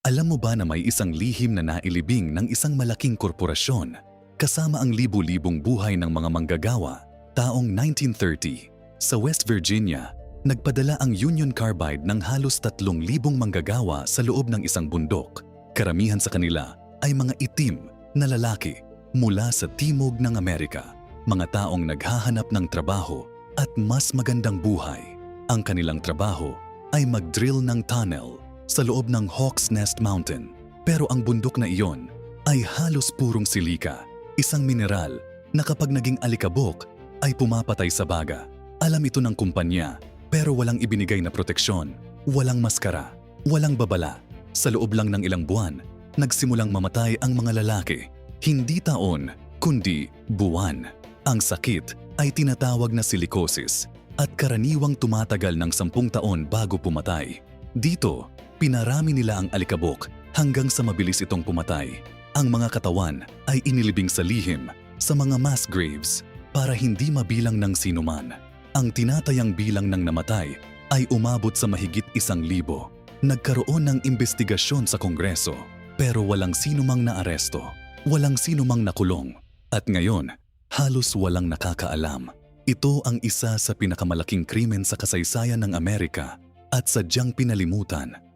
Alam mo ba na may isang lihim na nailibing ng isang malaking korporasyon kasama ang libu-libong buhay ng mga manggagawa taong 1930? Sa West Virginia, nagpadala ang Union Carbide ng halos 3,000 manggagawa sa loob ng isang bundok. Karamihan sa kanila ay mga itim na lalaki mula sa timog ng Amerika, mga taong naghahanap ng trabaho at mas magandang buhay. Ang kanilang trabaho ay mag-drill ng tunnel sa loob ng Hawks Nest Mountain. Pero ang bundok na iyon ay halos purong silika, isang mineral na kapag naging alikabok ay pumapatay sa baga. Alam ito ng kumpanya pero walang ibinigay na proteksyon, walang maskara, walang babala. Sa loob lang ng ilang buwan, nagsimulang mamatay ang mga lalaki. Hindi taon, kundi buwan. Ang sakit ay tinatawag na silicosis at karaniwang tumatagal ng 10 taon bago pumatay. Dito, pinarami nila ang alikabok hanggang sa mabilis itong pumatay. Ang mga katawan ay inilibing sa lihim sa mga mass graves para hindi mabilang ng sinuman. Ang tinatayang bilang ng namatay ay umabot sa mahigit 1,000. Nagkaroon ng investigasyon sa Kongreso pero walang sinumang naaresto, walang sinumang nakulong. At ngayon, halos walang nakakaalam. Ito ang isa sa pinakamalaking krimen sa kasaysayan ng Amerika at sadyang pinalimutan